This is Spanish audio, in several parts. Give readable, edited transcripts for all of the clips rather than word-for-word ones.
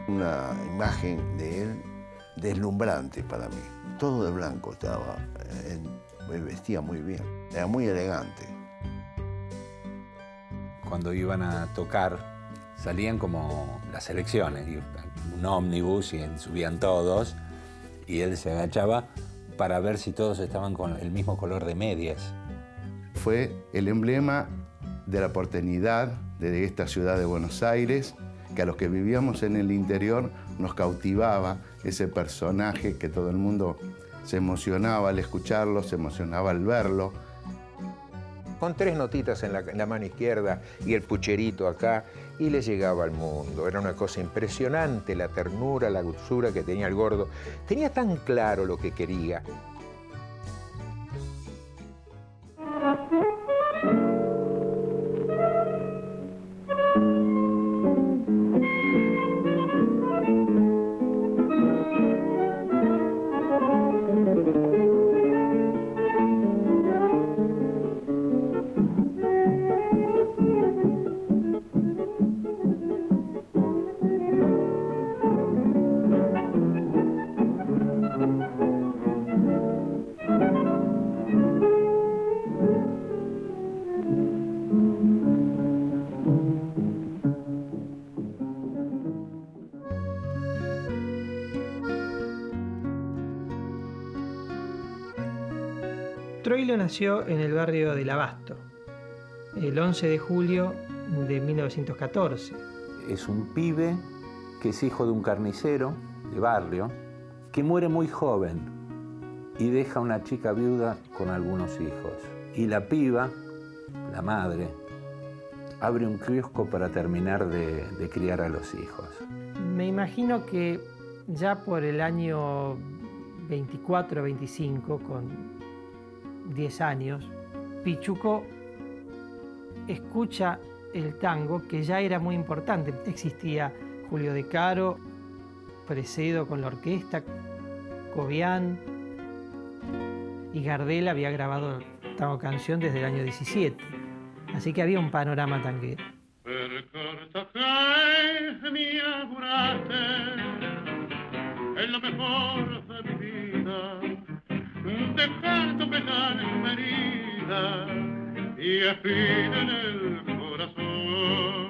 Una imagen de él deslumbrante para mí. Todo de blanco estaba, me vestía muy bien, era muy elegante. Cuando iban a tocar, salían como las elecciones, un ómnibus y subían todos, y él se agachaba para ver si todos estaban con el mismo color de medias. Fue el emblema de la porteñidad de esta ciudad de Buenos Aires, que a los que vivíamos en el interior nos cautivaba ese personaje que todo el mundo se emocionaba al escucharlo, se emocionaba al verlo. Con 3 notitas en la mano izquierda y el pucherito acá, y le llegaba al mundo. Era una cosa impresionante, la ternura, la dulzura que tenía el gordo. Tenía tan claro lo que quería. Troilo nació en el barrio del Abasto, el 11 de julio de 1914. Es un pibe que es hijo de un carnicero de barrio, que muere muy joven y deja una chica viuda con algunos hijos. Y la piba, la madre, abre un kiosco para terminar de criar a los hijos. Me imagino que ya por el año 24 o 25, con 10 años, Pichuco escucha el tango, que ya era muy importante. Existía Julio De Caro, Precedo con la orquesta, Cobian, y Gardel había grabado Tango Canción desde el año 17. Así que había un panorama tanguero. Es lo mejor de mi vida, dejar tu pesar en mi herida y espina en el corazón.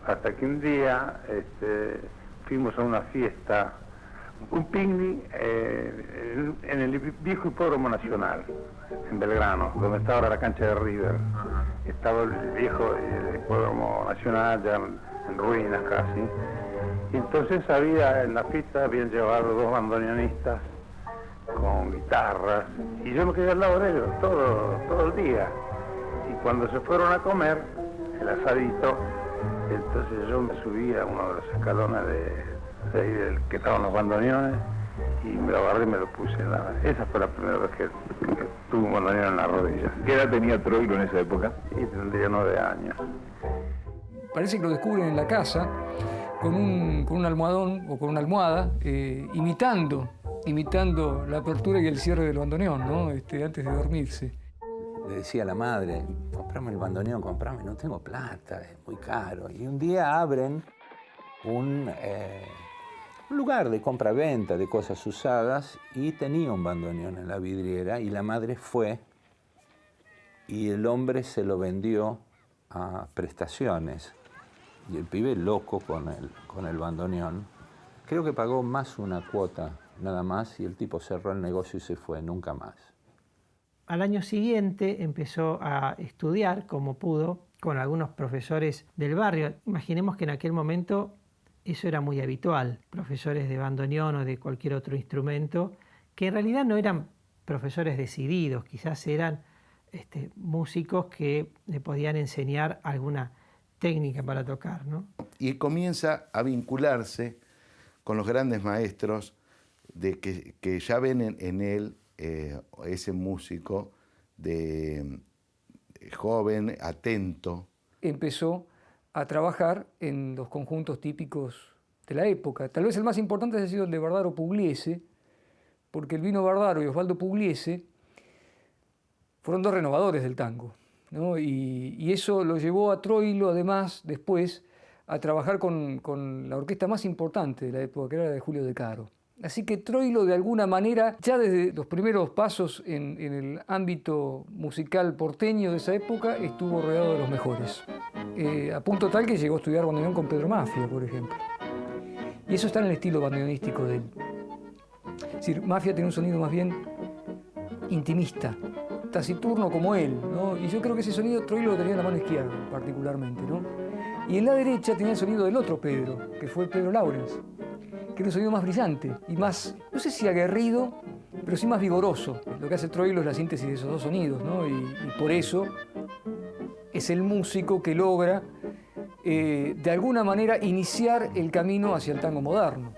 Hasta que un día fuimos a una fiesta, un picnic en el viejo hipódromo nacional, en Belgrano, donde está ahora la cancha de River. Estaba el viejo hipódromo nacional ya en ruinas casi. Y entonces en la fiesta habían llevado 2 bandoneonistas con guitarras, y yo me quedé al lado de ellos todo el día. Y cuando se fueron a comer el asadito, entonces yo me subí a uno de los escalones de ahí del que estaban los bandoneones, y me lo agarré y me lo puse en la... Esa fue la primera vez que tuve un bandoneón en la rodilla. ¿Qué edad tenía Troilo en esa época? Y tendría 9 años. Parece que lo descubren en la casa con un almohadón o con una almohada, imitando la apertura y el cierre del bandoneón, ¿no? Antes de dormirse. Le decía a la madre, comprame el bandoneón, comprame, no tengo plata, es muy caro. Y un día abren un lugar de compra-venta de cosas usadas y tenía un bandoneón en la vidriera, y la madre fue y el hombre se lo vendió a prestaciones. Y el pibe loco con el bandoneón, creo que pagó más una cuota, nada más, y el tipo cerró el negocio y se fue, nunca más. Al año siguiente empezó a estudiar como pudo con algunos profesores del barrio. Imaginemos que en aquel momento eso era muy habitual, profesores de bandoneón o de cualquier otro instrumento, que en realidad no eran profesores decididos, quizás eran músicos que le podían enseñar alguna técnica para tocar, ¿no? Y comienza a vincularse con los grandes maestros que ya ven en él ese músico joven, atento. Empezó a trabajar en los conjuntos típicos de la época. Tal vez el más importante ha sido el de Bardaro Pugliese, porque el Vino Bardaro y Osvaldo Pugliese fueron 2 renovadores del tango, ¿no? Y eso lo llevó a Troilo, además, después, a trabajar con la orquesta más importante de la época, que era la de Julio De Caro. Así que Troilo, de alguna manera, ya desde los primeros pasos en el ámbito musical porteño de esa época, estuvo rodeado de los mejores. A punto tal que llegó a estudiar bandoneón con Pedro Mafia, por ejemplo. Y eso está en el estilo bandoneonístico de él. Es decir, Mafia tiene un sonido más bien intimista, taciturno como él, ¿no? Y yo creo que ese sonido Troilo lo tenía en la mano izquierda, particularmente, ¿no? Y en la derecha tenía el sonido del otro Pedro, que fue Pedro Laurens, que era un sonido más brillante y más, no sé si aguerrido, pero sí más vigoroso. Lo que hace Troilo es la síntesis de esos dos sonidos, ¿no? Y por eso es el músico que logra, de alguna manera, iniciar el camino hacia el tango moderno.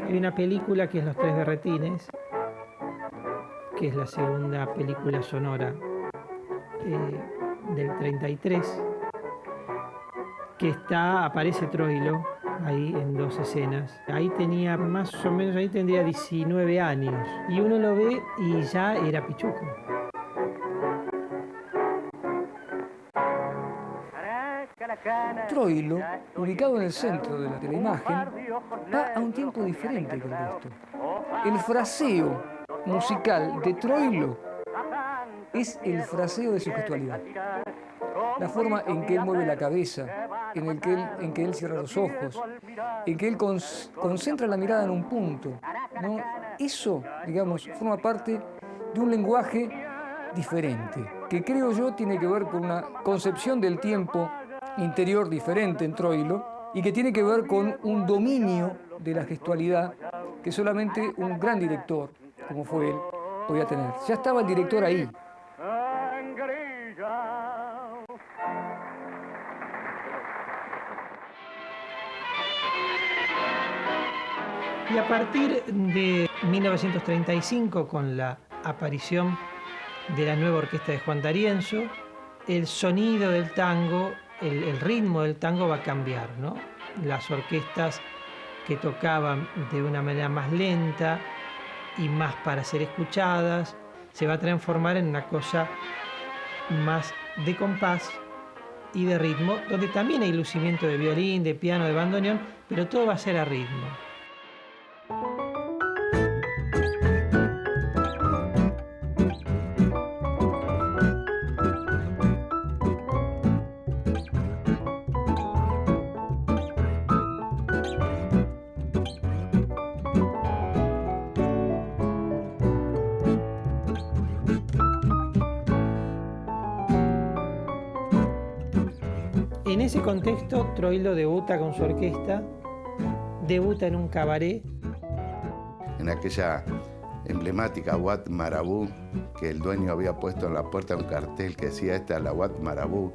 Hay una película que es Los Tres Berretines, que es la segunda película sonora del 33, que aparece Troilo ahí en dos escenas. Ahí tenía más o menos, ahí tendría 19 años. Y uno lo ve y ya era Pichuco. Troilo, ubicado en el centro de la imagen, va a un tiempo diferente que el resto. El fraseo musical de Troilo es el fraseo de su gestualidad. La forma en que él mueve la cabeza, en que él cierra los ojos, en que él concentra la mirada en un punto, ¿no? Eso, digamos, forma parte de un lenguaje diferente, que creo yo tiene que ver con una concepción del tiempo interior diferente en Troilo y que tiene que ver con un dominio de la gestualidad que solamente un gran director, como fue él, podía tener. Ya estaba el director ahí. Y a partir de 1935, con la aparición de la nueva orquesta de Juan D'Arienzo, el sonido del tango, el ritmo del tango va a cambiar, ¿no? Las orquestas que tocaban de una manera más lenta y más para ser escuchadas, se va a transformar en una cosa más de compás y de ritmo, donde también hay lucimiento de violín, de piano, de bandoneón, pero todo va a ser a ritmo. En ese contexto, Troilo debuta con su orquesta, debuta en un cabaret. En aquella emblemática Wat Marabú, que el dueño había puesto en la puerta un cartel que decía: esta es la Wat Marabú,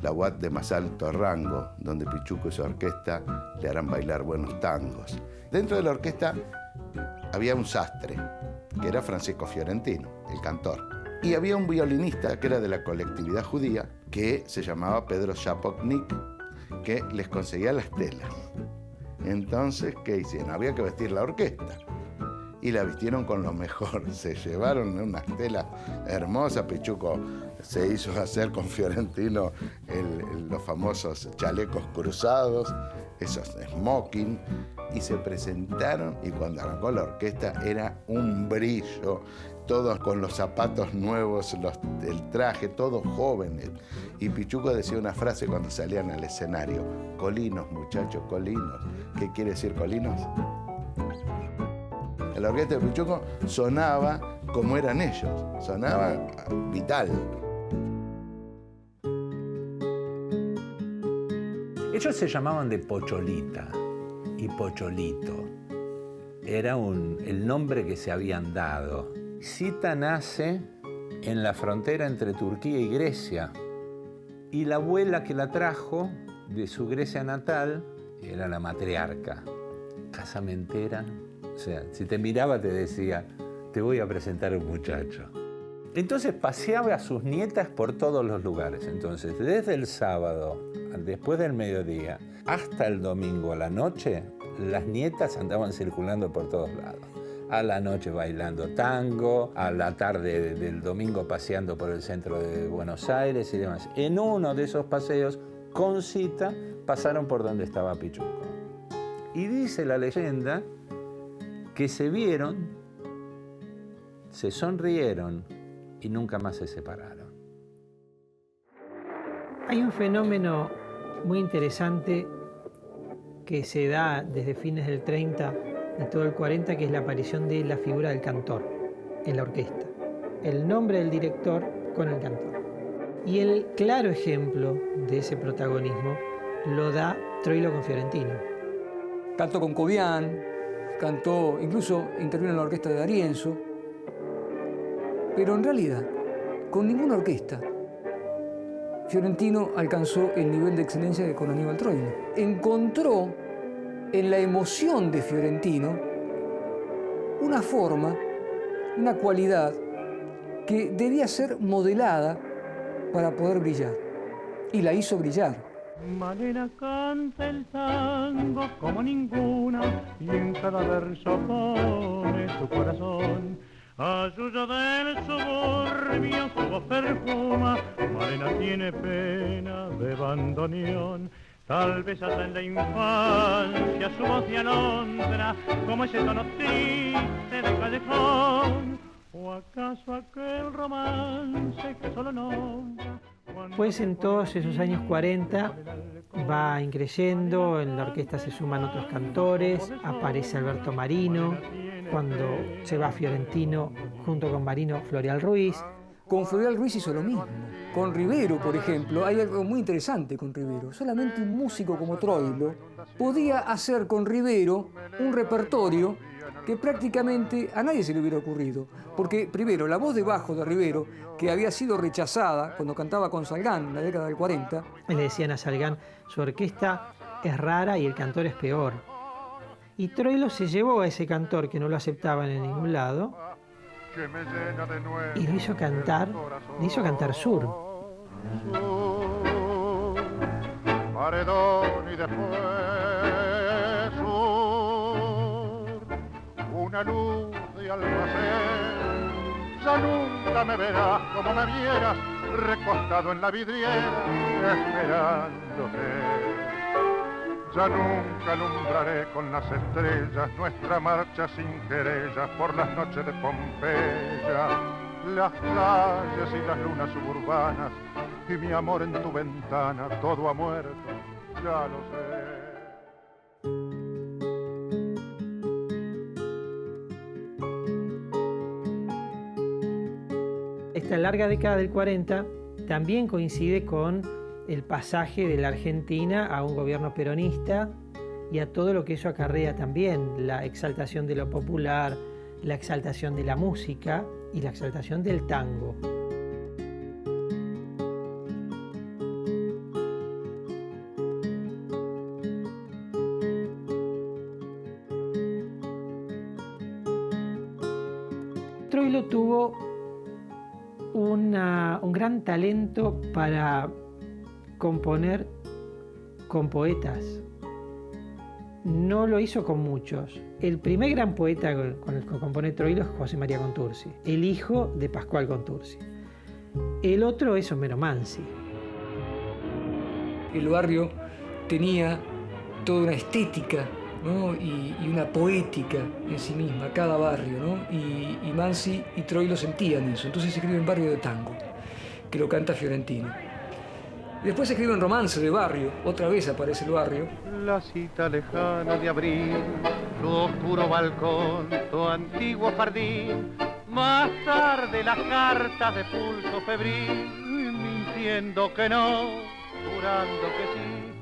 la Wat de más alto rango, donde Pichuco y su orquesta le harán bailar buenos tangos. Dentro de la orquesta había un sastre, que era Francisco Fiorentino, el cantor. Y había un violinista que era de la colectividad judía, que se llamaba Pedro Shapoknik, que les conseguía las telas. Entonces, ¿qué hicieron? Había que vestir la orquesta. Y la vistieron con lo mejor. Se llevaron unas telas hermosas. Pichuco se hizo hacer con Fiorentino los famosos chalecos cruzados, esos smoking, y se presentaron, y cuando arrancó la orquesta era un brillo. Todos con los zapatos nuevos, el traje, todos jóvenes. Y Pichuco decía una frase cuando salían al escenario: colinos, muchachos, colinos. ¿Qué quiere decir colinos? La orquesta de Pichuco sonaba como eran ellos, sonaba vital. Ellos se llamaban de Pocholita y Pocholito. Era el nombre que se habían dado. Zita nace en la frontera entre Turquía y Grecia, y la abuela que la trajo de su Grecia natal era la matriarca, casamentera, O sea, si te miraba te decía, te voy a presentar a un muchacho. Entonces paseaba a sus nietas por todos los lugares. Entonces, desde el sábado, después del mediodía, hasta el domingo a la noche, las nietas andaban circulando por todos lados. A la noche bailando tango, a la tarde del domingo paseando por el centro de Buenos Aires y demás. En uno de esos paseos, con cita, pasaron por donde estaba Pichuco. Y dice la leyenda que se vieron, se sonrieron y nunca más se separaron. Hay un fenómeno muy interesante que se da desde fines del 30 y todo el 40, que es la aparición de la figura del cantor en la orquesta. El nombre del director con el cantor. Y el claro ejemplo de ese protagonismo lo da Troilo con Fiorentino. Cantó con Cobian, cantó, incluso intervino en la orquesta de D'Arienzo, pero en realidad, con ninguna orquesta, Fiorentino alcanzó el nivel de excelencia que con Aníbal Troilo. Encontró en la emoción de Fiorentino una forma, una cualidad que debía ser modelada para poder brillar. Y la hizo brillar. Malena canta el tango como ninguna y en cada verso pone su corazón. A suyo del suburbio su voz perfuma, Malena tiene pena de bandoneón. Tal vez hasta en la infancia su voz se alondra como ese tono triste de callejón. ¿O acaso aquel romance que solo nombra? Pues en todos esos años 40 va increyendo, en la orquesta se suman otros cantores, aparece Alberto Marino, cuando se va Fiorentino junto con Marino, Floreal Ruiz. Con Floreal Ruiz hizo lo mismo. Con Rivero, por ejemplo, hay algo muy interesante con Rivero. Solamente un músico como Troilo podía hacer con Rivero un repertorio que prácticamente a nadie se le hubiera ocurrido. Porque, primero, la voz de bajo de Rivero, que había sido rechazada cuando cantaba con Salgán en la década del 40. Le decían a Salgán, su orquesta es rara y el cantor es peor. Y Troilo se llevó a ese cantor que no lo aceptaban en ningún lado y lo hizo cantar Sur. Paredón y después Sur, una luz de almacén. Ya nunca me verás como me vieras, recostado en la vidriera, esperándote. Ya nunca alumbraré con las estrellas nuestra marcha sin querellas por las noches de Pompeya, las calles y las lunas suburbanas y mi amor en tu ventana, todo ha muerto, ya lo sé. Esta larga década del 40 también coincide con el pasaje de la Argentina a un gobierno peronista y a todo lo que eso acarrea también, la exaltación de lo popular, la exaltación de la música y la exaltación del tango. Troilo tuvo un gran talento para componer con poetas. No lo hizo con muchos. El primer gran poeta con el que compone Troilo es José María Contursi, el hijo de Pascual Contursi. El otro es Homero Mansi. El barrio tenía toda una estética, ¿no? y una poética en sí misma, cada barrio, ¿no? y Mansi y Troilo sentían eso. Entonces se escribe un barrio de tango, que lo canta Fiorentino. Después se escribe un romance de barrio, otra vez aparece el barrio. La cita lejana de abril, tu oscuro balcón, tu antiguo jardín, más tarde las cartas de pulso febril, mintiendo que no, jurando que sí.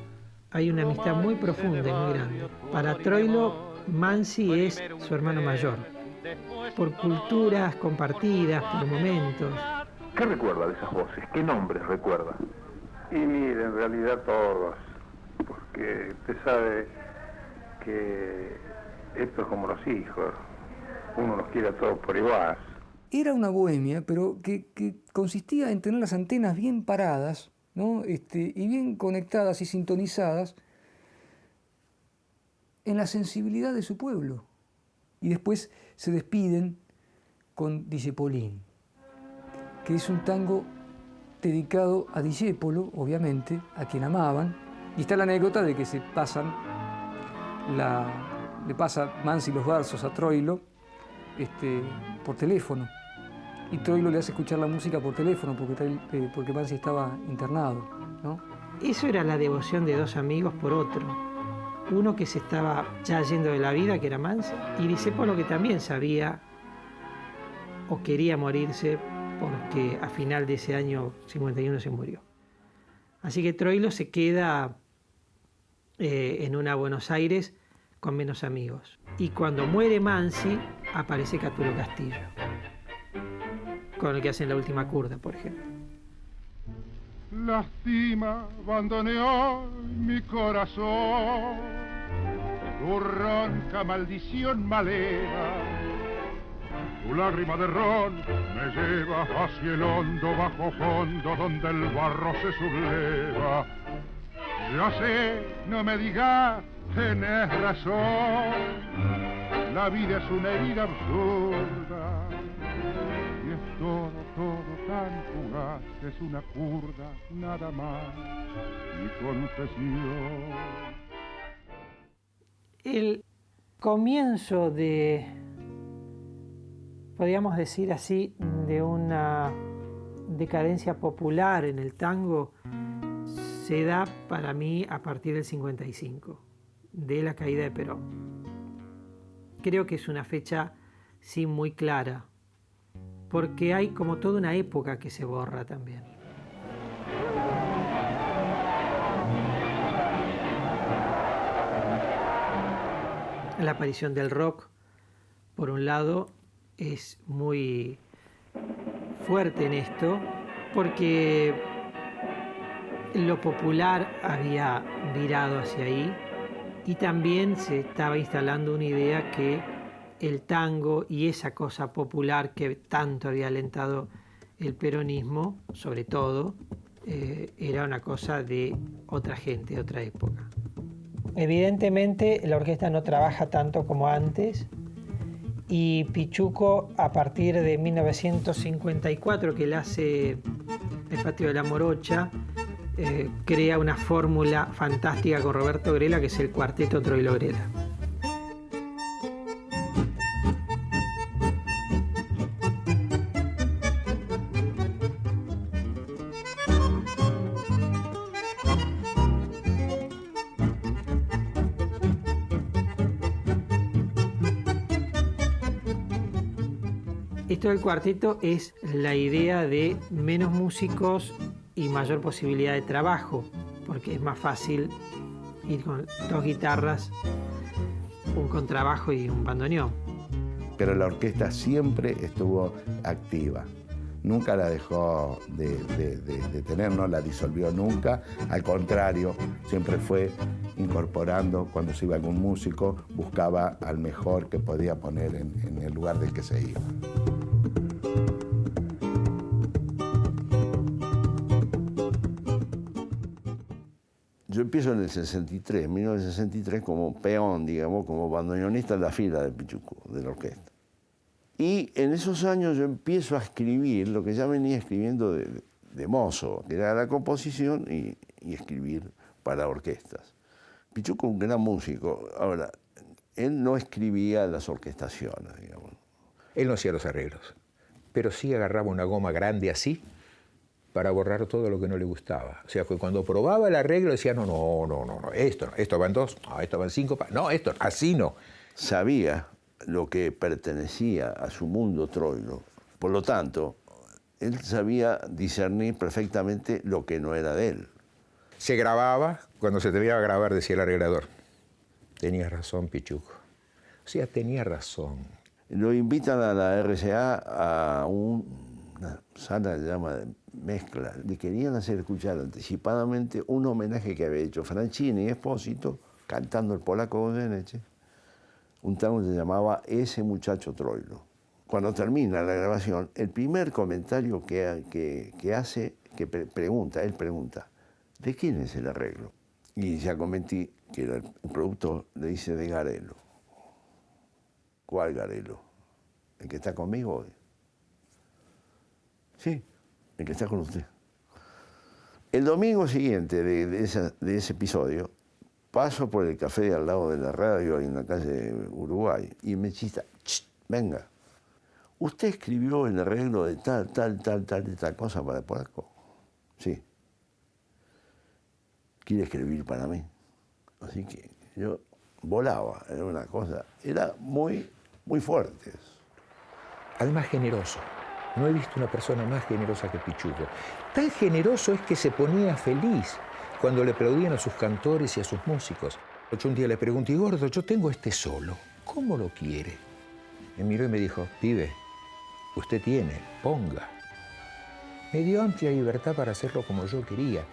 Hay una amistad muy profunda y muy grande. Para Troilo, Mansi es su hermano mayor, por culturas compartidas, por momentos. ¿Qué recuerda de esas voces? ¿Qué nombres recuerda? Y mire, en realidad todos, porque usted sabe que esto es como los hijos, uno los quiere a todos por igual. Era una bohemia, pero que consistía en tener las antenas bien paradas, ¿no? Y bien conectadas y sintonizadas en la sensibilidad de su pueblo. Y después se despiden con Discepolín, que es un tango dedicado a Discépolo, obviamente, a quien amaban. Y está la anécdota de que le pasa Mansi los versos a Troilo por teléfono. Y Troilo le hace escuchar la música por teléfono porque Mansi estaba internado, ¿no? Eso era la devoción de dos amigos por otro. Uno que se estaba ya yendo de la vida, que era Mansi, y Discépolo, que también sabía o quería morirse porque a final de ese año 51 se murió. Así que Troilo se queda en una Buenos Aires con menos amigos. Y cuando muere Mansi, aparece Catulo Castillo, con el que hacen La Última Curda, por ejemplo. Lástima abandoné hoy mi corazón, tu ronca maldición malera, tu lágrima de ron me lleva hacia el hondo bajo fondo donde el barro se subleva. Ya sé, no me digas, tenés razón, la vida es una herida absurda y es todo tan fugaz que es una curda, nada más, mi confesión. El comienzo podríamos decir así, de una decadencia popular en el tango se da para mí a partir del 55, de la caída de Perón. Creo que es una fecha sí muy clara, porque hay como toda una época que se borra también. La aparición del rock, por un lado, es muy fuerte en esto, porque lo popular había virado hacia ahí y también se estaba instalando una idea que el tango y esa cosa popular que tanto había alentado el peronismo, sobre todo, era una cosa de otra gente, de otra época. Evidentemente la orquesta no trabaja tanto como antes y Pichuco, a partir de 1954, que él hace El Patio de la Morocha, crea una fórmula fantástica con Roberto Grela, que es el Cuarteto Troilo Grela. Esto del cuarteto es la idea de menos músicos y mayor posibilidad de trabajo, porque es más fácil ir con dos guitarras, un contrabajo y un bandoneón. Pero la orquesta siempre estuvo activa, nunca la dejó de tener, no la disolvió nunca, al contrario, siempre fue incorporando, cuando se iba algún músico, buscaba al mejor que podía poner en el lugar del que se iba. Yo empiezo en el 63, 1963, como peón, digamos, como bandoneonista en la fila de Pichuco, de la orquesta. Y en esos años yo empiezo a escribir lo que ya venía escribiendo de mozo, que era la composición y escribir para orquestas. Pichuco, un gran músico. Ahora, él no escribía las orquestaciones, digamos. Él no hacía los arreglos, pero sí agarraba una goma grande así para borrar todo lo que no le gustaba. O sea, que cuando probaba el arreglo decía, no, esto va en 2, no, esto va en 5, no, esto, así no. Sabía lo que pertenecía a su mundo troilo. Por lo tanto, él sabía discernir perfectamente lo que no era de él. Se grababa, cuando se tenía que grabar decía el arreglador, tenías razón, Pichuco. O sea, tenía razón. Lo invitan a la RCA a una sala que se llama de mezcla. Le querían hacer escuchar anticipadamente un homenaje que había hecho Franchini y Espósito cantando el Polaco Goyeneche, un tango que se llamaba Ese muchacho Troilo. Cuando termina la grabación, el primer comentario que hace, él pregunta, ¿de quién es el arreglo? Y Giacometti, que era el productor, le dice de Garelo. ¿Cuál Garelo? ¿El que está conmigo hoy? Sí, el que está con usted. El domingo siguiente de ese episodio, paso por el café de al lado de la radio en la calle Uruguay y me chista, venga, ¿usted escribió el arreglo de tal cosa para Polaco? Sí. ¿Quiere escribir para mí? Así que yo volaba, era una cosa, era muy, muy fuerte. Además generoso. No he visto una persona más generosa que Pichuco. Tan generoso es que se ponía feliz cuando le aplaudían a sus cantores y a sus músicos. Un día le pregunté, gordo, yo tengo este solo, ¿cómo lo quiere? Me miró y me dijo, pibe, usted tiene, ponga. Me dio amplia libertad para hacerlo como yo quería.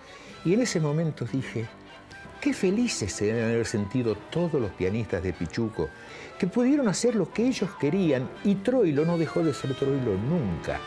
Y en ese momento dije, qué felices se deben haber sentido todos los pianistas de Pichuco, que pudieron hacer lo que ellos querían y Troilo no dejó de ser Troilo nunca.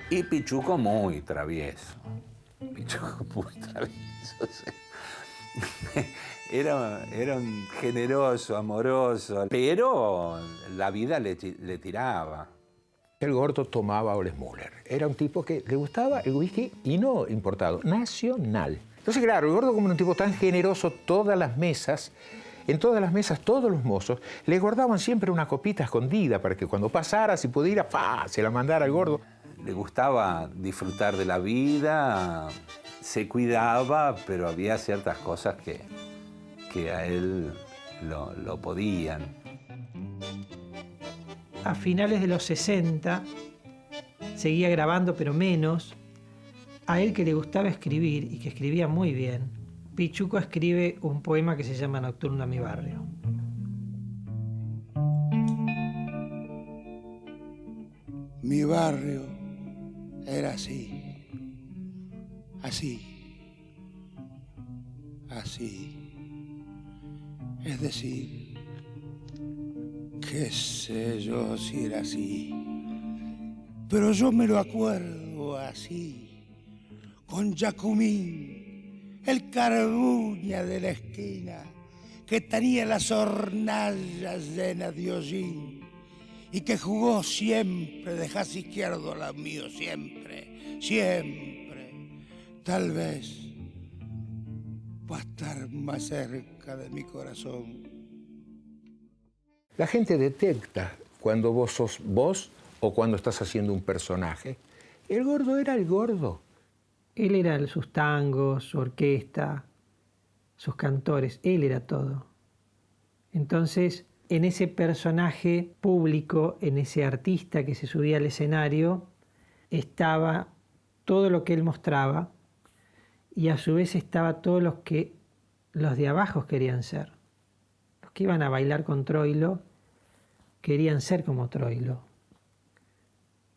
Y Pichuco muy travieso. Pichuco muy travieso. Era un generoso, amoroso, pero la vida le tiraba. El gordo tomaba Oles Müller. Era un tipo que le gustaba el whisky y no importado, nacional. Entonces, claro, el gordo como era un tipo tan generoso, en todas las mesas, todos los mozos le guardaban siempre una copita escondida para que cuando pasara, si pudiera, se la mandara al gordo. Le gustaba disfrutar de la vida, se cuidaba, pero había ciertas cosas que a él lo podían. A finales de los 60, seguía grabando, pero menos. A él, que le gustaba escribir y que escribía muy bien, Pichuco escribe un poema que se llama Nocturno a mi barrio. Mi barrio era así, es decir, qué sé yo si era así, pero yo me lo acuerdo así, con Jacumín, el carbuña de la esquina, que tenía las hornallas llenas de hollín, y que jugó siempre de jazz izquierdo al mío, siempre. Tal vez va a estar más cerca de mi corazón. La gente detecta cuando vos sos vos o cuando estás haciendo un personaje. El gordo era el gordo. Él era sus tangos, su orquesta, sus cantores, él era todo. Entonces, en ese personaje público, en ese artista que se subía al escenario, estaba todo lo que él mostraba y a su vez estaba todo lo que los de abajo querían ser. Los que iban a bailar con Troilo querían ser como Troilo.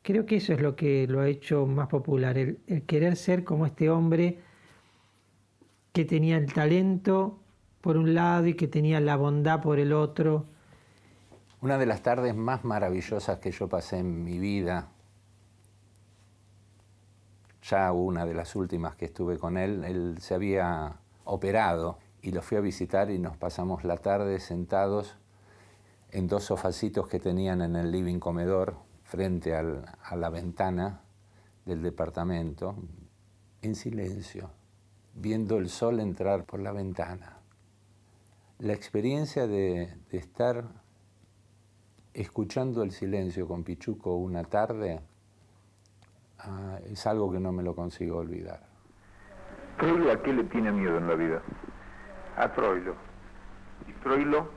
Creo que eso es lo que lo ha hecho más popular, el querer ser como este hombre que tenía el talento por un lado y que tenía la bondad por el otro. Una de las tardes más maravillosas que yo pasé en mi vida, ya una de las últimas que estuve con él se había operado y lo fui a visitar y nos pasamos la tarde sentados en dos sofacitos que tenían en el living comedor frente a la ventana del departamento, en silencio, viendo el sol entrar por la ventana. La experiencia de estar escuchando el silencio con Pichuco una tarde es algo que no me lo consigo olvidar. ¿Troilo a qué le tiene miedo en la vida? A Troilo. ¿Y Troilo,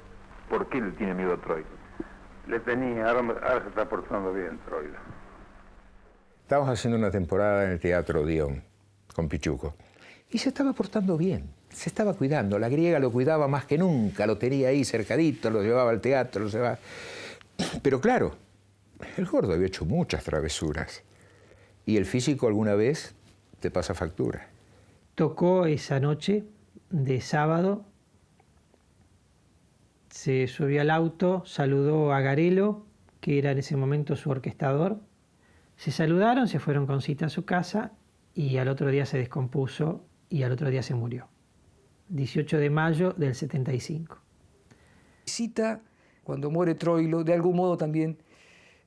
por qué le tiene miedo a Troilo? Le tenía, ahora se está portando bien Troilo. Estamos haciendo una temporada en el Teatro Odeón con Pichuco. Y se estaba portando bien, se estaba cuidando. La griega lo cuidaba más que nunca, lo tenía ahí cercadito, lo llevaba al teatro, lo llevaba... Pero claro, el gordo había hecho muchas travesuras. Y el físico alguna vez te pasa factura. Tocó esa noche de sábado, se subió al auto, saludó a Garelo, que era en ese momento su orquestador. Se saludaron, se fueron con cita a su casa y al otro día se descompuso y al otro día se murió. 18 de mayo del 75. Cita, cuando muere Troilo, de algún modo también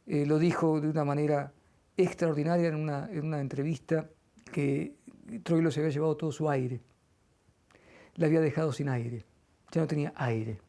lo dijo de una manera extraordinaria en una entrevista, que Troilo se había llevado todo su aire. Le había dejado sin aire, ya no tenía aire.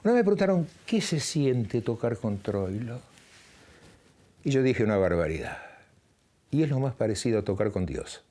Una vez me preguntaron, ¿qué se siente tocar con Troilo? Y yo dije una barbaridad. Y es lo más parecido a tocar con Dios.